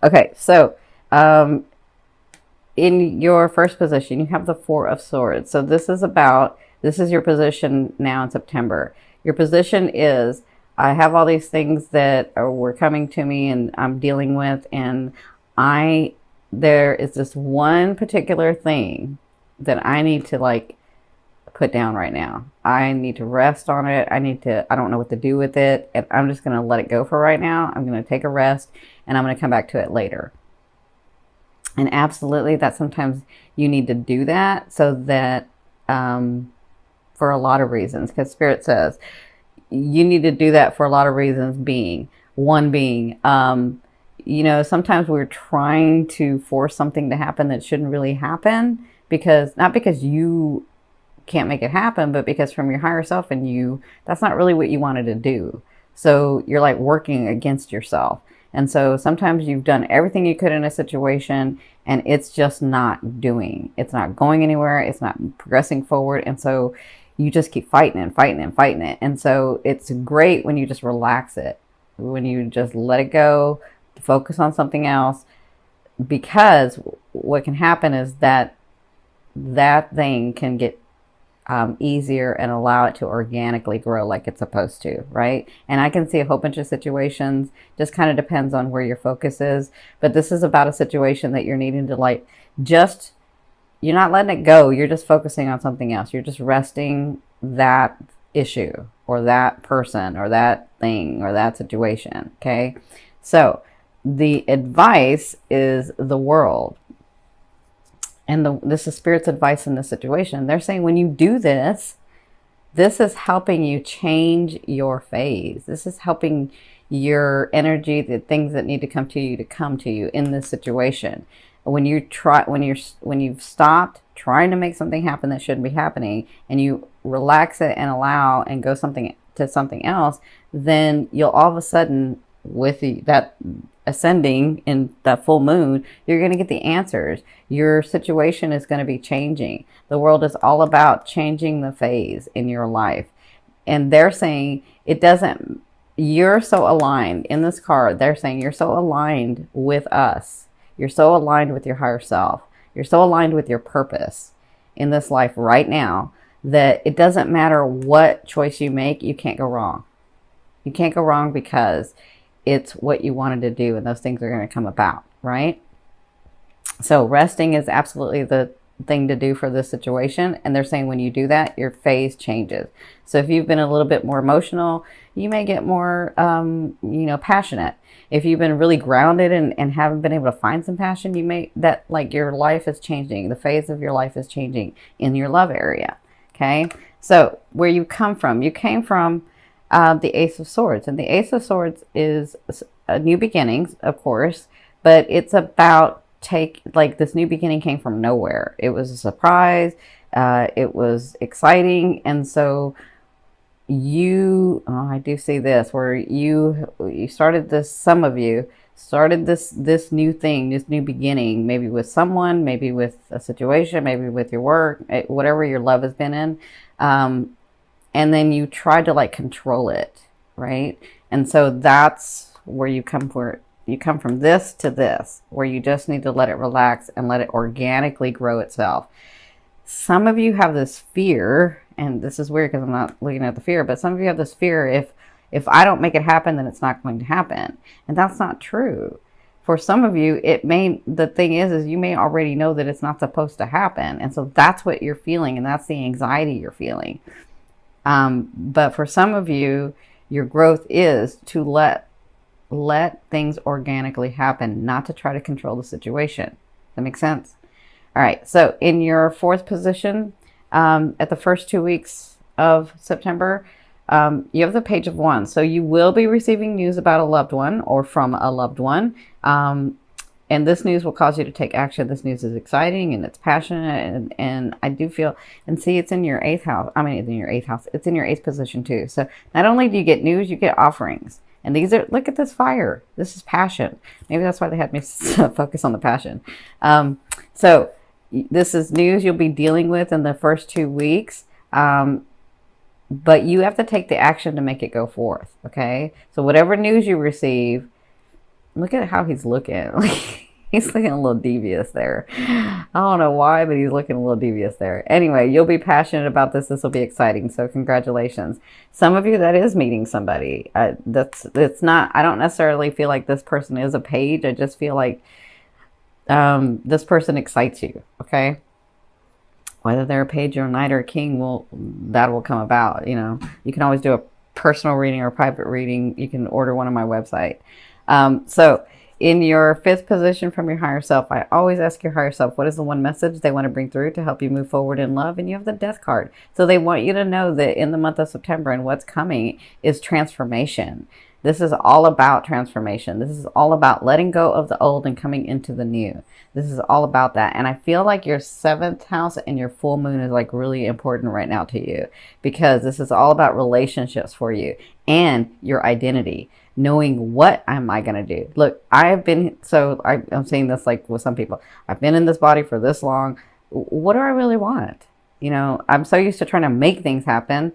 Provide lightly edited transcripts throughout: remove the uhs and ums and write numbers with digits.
Okay, so um, in your first position, you have the Four of Swords. So this is your position now in September. Your position is, I have all these things that were coming to me and I'm dealing with, and I, there is this one particular thing that I need to like put down right now. I need to rest on it. I don't know what to do with it. And I'm just going to let it go for right now. I'm going to take a rest and I'm going to come back to it later. And absolutely, that sometimes you need to do that so that for a lot of reasons, because Spirit says you need to do that for a lot of reasons. Sometimes we're trying to force something to happen that shouldn't really happen, because not because you can't make it happen, but because from your higher self and you, that's not really what you wanted to do. So you're like working against yourself. And so sometimes you've done everything you could in a situation and it's just not doing. It's not going anywhere. It's not progressing forward. And so you just keep fighting and fighting and fighting it. And so it's great when you just relax it, when you just let it go, focus on something else, because what can happen is that that thing can get easier and allow it to organically grow like it's supposed to, right? And I can see a whole bunch of situations, just kind of depends on where your focus is. But this is about a situation that you're needing to like, just, you're not letting it go. You're just focusing on something else. You're just resting that issue or that person or that thing or that situation. Okay. So the advice is the World. And this is Spirit's advice in this situation. They're saying when you do this, this is helping you change your phase. This is helping your energy, the things that need to come to you in this situation. When you've stopped trying to make something happen that shouldn't be happening, and you relax it and allow and go to something else, then you'll all of a sudden, with that ascending in that full moon, you're going to get the answers. Your situation is going to be changing. The World is all about changing the phase in your life. And they're saying you're so aligned in this card. They're saying you're so aligned with us. You're so aligned with your higher self. You're so aligned with your purpose in this life right now that it doesn't matter what choice you make, you can't go wrong. You can't go wrong because it's what you wanted to do, and those things are going to come about, right? So resting is absolutely the thing to do for this situation. And they're saying when you do that, your phase changes. So if you've been a little bit more emotional, you may get more, passionate. If you've been really grounded and haven't been able to find some passion, your life is changing. The phase of your life is changing in your love area. Okay. So where you came from the Ace of Swords. And the Ace of Swords is a new beginnings, of course, but it's about this new beginning came from nowhere. It was a surprise. It was exciting. And so I do see this where you started this, some of you started this new thing, this new beginning, maybe with someone, maybe with a situation, maybe with your work, whatever your love has been in. And then you try to control it, right? And so that's where you come from this to this, where you just need to let it relax and let it organically grow itself. Some of you have this fear, and this is weird because I'm not looking at the fear, but some of you have this fear, if I don't make it happen, then it's not going to happen. And that's not true. For some of you, the thing is you may already know that it's not supposed to happen. And so that's what you're feeling, and that's the anxiety you're feeling. But for some of you, your growth is to let things organically happen, not to try to control the situation. Does that make sense? All right. So in your fourth position, at the first 2 weeks of September, you have the Page of Wands. So you will be receiving news about a loved one or from a loved one. And this news will cause you to take action. This news is exciting and it's passionate. And I do feel, and see, it's in your eighth house. I mean, it's in your eighth house. It's in your eighth position too. So not only do you get news, you get offerings. And these are, look at this fire. This is passion. Maybe that's why they had me focus on the passion. So this is news you'll be dealing with in the first 2 weeks. But you have to take the action to make it go forth. Okay. So whatever news you receive, Look at how he's looking. He's looking a little devious there. I don't know why, but he's looking a little devious there. Anyway, you'll be passionate about this. This will be exciting. So congratulations. Some of you, that is meeting somebody. It's not, I don't necessarily feel like this person is a page. I just feel like this person excites you. Okay. Whether they're a page or a knight or a king, that will come about. You know, you can always do a personal reading or a private reading. You can order one on my website. So in your fifth position from your higher self, I always ask your higher self, what is the one message they want to bring through to help you move forward in love? And you have the Death card. So they want you to know that in the month of September and what's coming is transformation. This is all about transformation. This is all about letting go of the old and coming into the new. This is all about that. And I feel like your seventh house and your full moon is like really important right now to you, because this is all about relationships for you and your identity. Knowing what am I going to do? Look, I'm saying this like with some people. I've been in this body for this long. What do I really want? You know, I'm so used to trying to make things happen.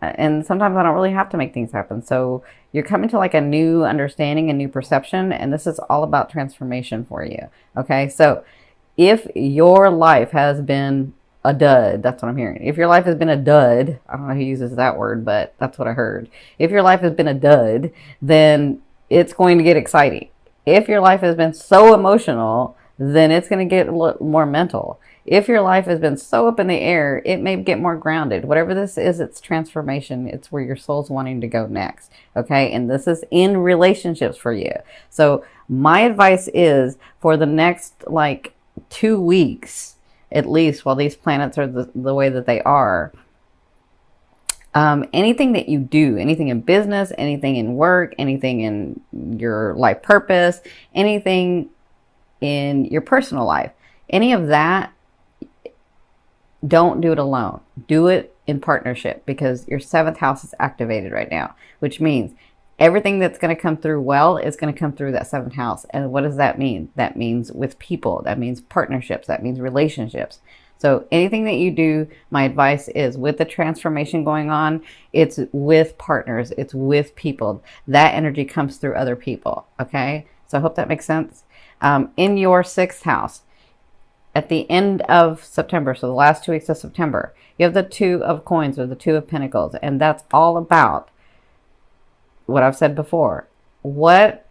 And sometimes I don't really have to make things happen. So you're coming to like a new understanding, a new perception. And this is all about transformation for you. Okay. So if your life has been a dud, that's what I'm hearing. If your life has been a dud, I don't know who uses that word, but that's what I heard. If your life has been a dud, then it's going to get exciting. If your life has been so emotional, then it's going to get a little more mental. If your life has been so up in the air, it may get more grounded. Whatever this is, it's transformation. It's where your soul's wanting to go next. Okay. And this is in relationships for you. So my advice is for the next like 2 weeks, at least while these planets are the way that they are, anything that you do, anything in business, anything in work, anything in your life purpose, anything in your personal life, any of that, don't do it alone. Do it in partnership, because your seventh house is activated right now, which means everything that's going to come through well is going to come through that seventh house. And what does that mean? That means with people. That means partnerships. That means relationships. So anything that you do, my advice is with the transformation going on, it's with partners. It's with people. That energy comes through other people. Okay. So I hope that makes sense. In your sixth house, at the end of September, so the last 2 weeks of September, you have the Two of Coins or the Two of Pentacles. And that's all about what I've said before. What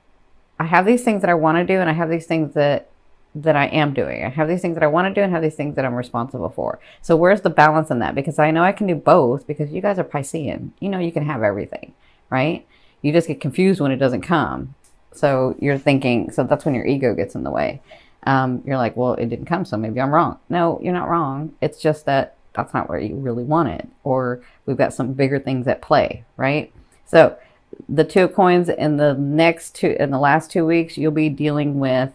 I have these things that I want to do, and I have these things that I am doing. I have these things that I want to do and have these things that I'm responsible for. So where's the balance in that? Because I know I can do both, because you guys are Piscean. You know, you can have everything, right? You just get confused when it doesn't come. So you're thinking, so that's when your ego gets in the way. You're like, well, it didn't come, so maybe I'm wrong. No, you're not wrong. It's just that that's not where you really want it. Or we've got some bigger things at play, right? So the Two of Coins in the last 2 weeks, you'll be dealing with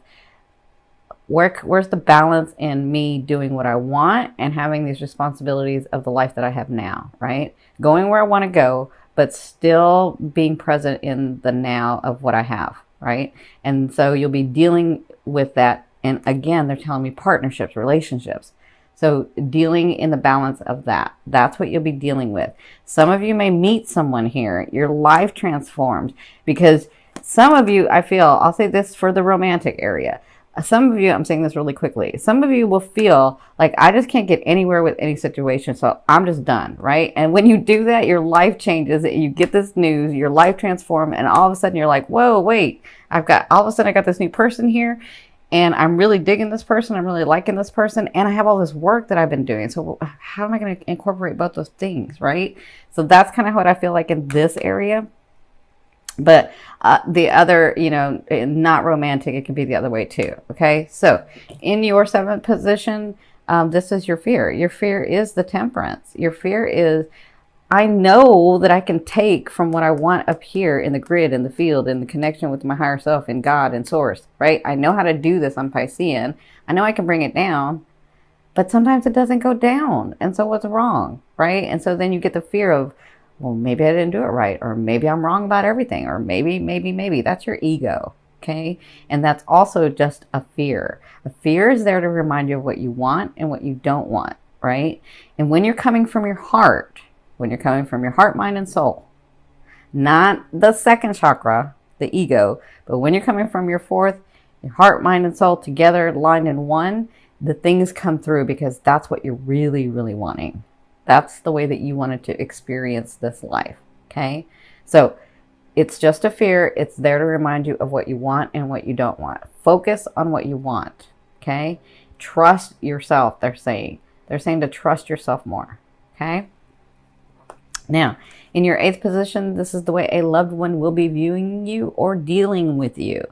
where's the balance in me doing what I want and having these responsibilities of the life that I have now, right? Going where I want to go, but still being present in the now of what I have, right? And so you'll be dealing with that. And again, they're telling me partnerships, relationships. So dealing in the balance of that, that's what you'll be dealing with. Some of you may meet someone here, your life transformed, because some of you, I feel, I'll say this for the romantic area. Some of you, I'm saying this really quickly, some of you will feel like, I just can't get anywhere with any situation, so I'm just done, right? And when you do that, your life changes. You get this news, your life transforms, and all of a sudden you're like, whoa, wait, all of a sudden I got this new person here, and I'm really digging this person, I'm really liking this person, and I have all this work that I've been doing. So how am I going to incorporate both those things, right? So that's kind of what I feel like in this area. But the other, you know, not romantic, it can be the other way too. Okay. So in your seventh position, this is your fear. Your fear is the Temperance. Your fear is, I know that I can take from what I want up here in the grid, in the field, in the connection with my higher self, in God and source, right? I know how to do this. I'm Piscean. I know I can bring it down, but sometimes it doesn't go down. And so what's wrong, right? And so then you get the fear of, well, maybe I didn't do it right, or maybe I'm wrong about everything, or maybe. That's your ego, okay? And that's also just a fear. A fear is there to remind you of what you want and what you don't want, right? And when you're coming from your heart, mind, and soul, not the second chakra, the ego. But when you're coming from your fourth, your heart, mind, and soul together, aligned in one, the things come through because that's what you're really, really wanting. That's the way that you wanted to experience this life. Okay? So it's just a fear. It's there to remind you of what you want and what you don't want. Focus on what you want. Okay? Trust yourself, they're saying. They're saying to trust yourself more. Okay? Now, in your eighth position, this is the way a loved one will be viewing you or dealing with you.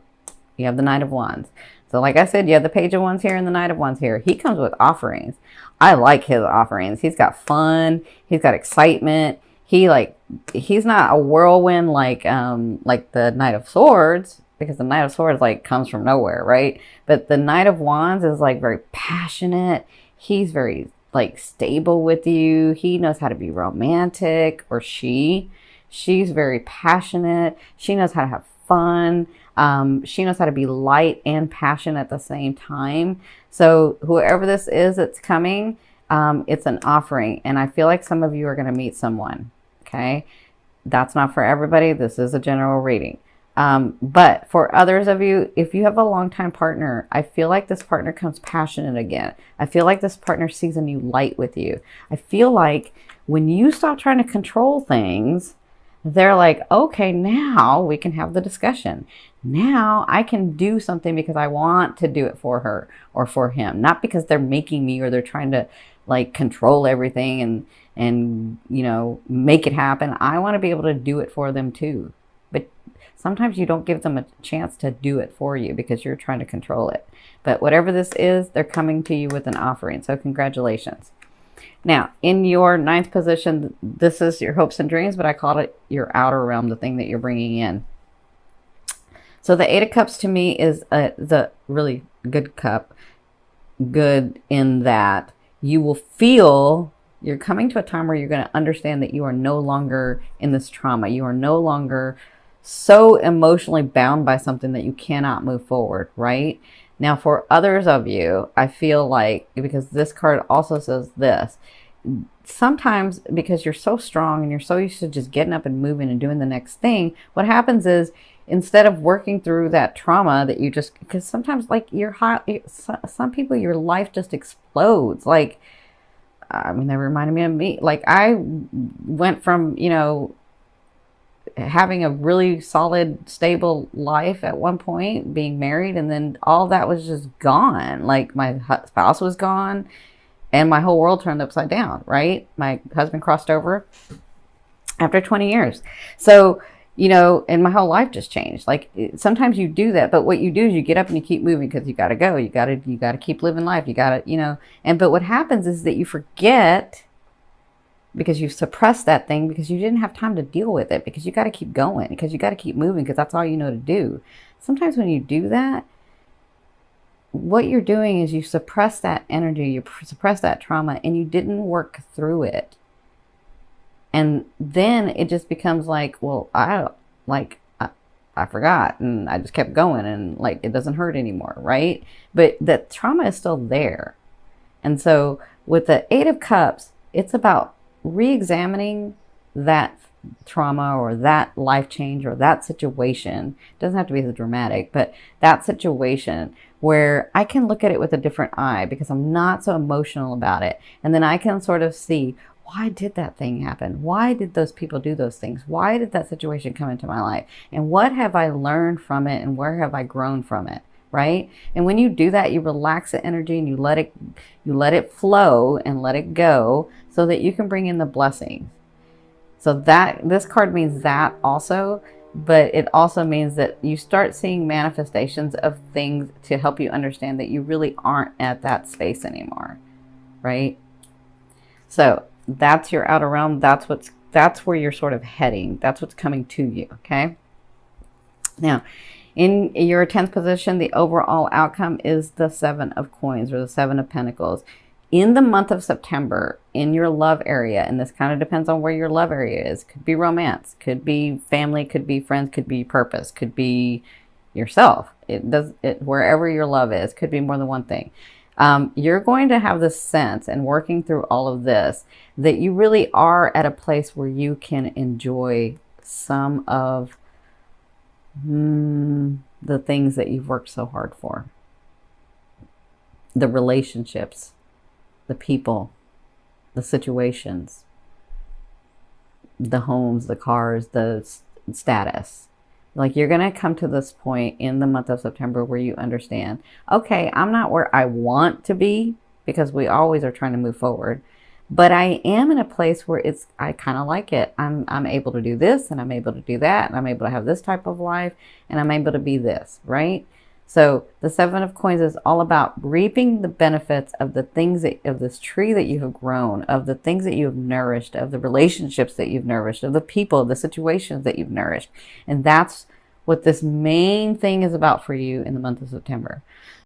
You have the Knight of Wands. So like I said, you have the Page of Wands here and the Knight of Wands here. He comes with offerings. I like his offerings. He's got fun. He's got excitement. He's not a whirlwind like the Knight of Swords, because the Knight of Swords like comes from nowhere, right? But the Knight of Wands is like very passionate. He's very like stable with you. He knows how to be romantic, or she's very passionate. She knows how to have fun. She knows how to be light and passionate at the same time. So whoever this is that's coming, it's an offering. And I feel like some of you are going to meet someone. Okay. That's not for everybody. This is a general reading. But for others of you, if you have a longtime partner, I feel like this partner comes passionate again. I feel like this partner sees a new light with you. I feel like when you stop trying to control things, they're like, okay, now we can have the discussion. Now I can do something because I want to do it for her or for him, not because they're making me or they're trying to like control everything and you know, make it happen. I want to be able to do it for them too. But sometimes you don't give them a chance to do it for you because you're trying to control it. But whatever this is, they're coming to you with an offering. So congratulations. Now, in your ninth position, this is your hopes and dreams, but I call it your outer realm, the thing that you're bringing in. So the Eight of Cups to me is the really good cup. Good in that you will feel you're coming to a time where you're going to understand that you are no longer in this trauma. You are no longer so emotionally bound by something that you cannot move forward, right? Now, for others of you, I feel like, because this card also says this, sometimes because you're so strong and you're so used to just getting up and moving and doing the next thing, what happens is instead of working through that trauma that you just, because sometimes like some people, your life just explodes. Like, I mean, that reminded me of me. Like I went from, you know, having a really solid, stable life at one point, being married, and then all that was just gone. Like my spouse was gone and my whole world turned upside down, right? My husband crossed over after 20 years. So, you know, and my whole life just changed. Like sometimes you do that, but what you do is you get up and you keep moving because you got to go. You got to keep living life. You got to, you know, but what happens is that you forget, because you've suppressed that thing because you didn't have time to deal with it, because you got to keep going, because you got to keep moving, because that's all you know to do. Sometimes when you do that, what you're doing is you suppress that energy, you suppress that trauma, and you didn't work through it. And then it just becomes like, well, I forgot, and I just kept going, and like it doesn't hurt anymore, right? But that trauma is still there. And so with the Eight of Cups, it's about re-examining that trauma or that life change or that situation. It doesn't have to be so dramatic, but that situation where I can look at it with a different eye because I'm not so emotional about it. And then I can sort of see, why did that thing happen? Why did those people do those things? Why did that situation come into my life? And what have I learned from it? And where have I grown from it? Right? And when you do that, you relax the energy and you let it flow and let it go so that you can bring in the blessings. So that this card means that also, but it also means that you start seeing manifestations of things to help you understand that you really aren't at that space anymore, right? So that's your outer realm. That's where you're sort of heading. That's what's coming to you, okay? Now, in your 10th position, the overall outcome is the Seven of Coins, or the Seven of Pentacles. In the month of September, in your love area, and this kind of depends on where your love area is, could be romance, could be family, could be friends, could be purpose, could be yourself. Wherever your love is, could be more than one thing. You're going to have this sense, and working through all of this, that you really are at a place where you can enjoy some of The things that you've worked so hard for, the relationships, the people, the situations, the homes, the cars, the status. Like, you're going to come to this point in the month of September where you understand, okay, I'm not where I want to be, because we always are trying to move forward. But I am in a place where I kind of like it. I'm able to do this, and I'm able to do that, and I'm able to have this type of life, and I'm able to be this, right? So the Seven of Coins is all about reaping the benefits of the things of this tree that you have grown, of the things that you have nourished, of the relationships that you've nourished, of the people, the situations that you've nourished. And that's what this main thing is about for you in the month of September.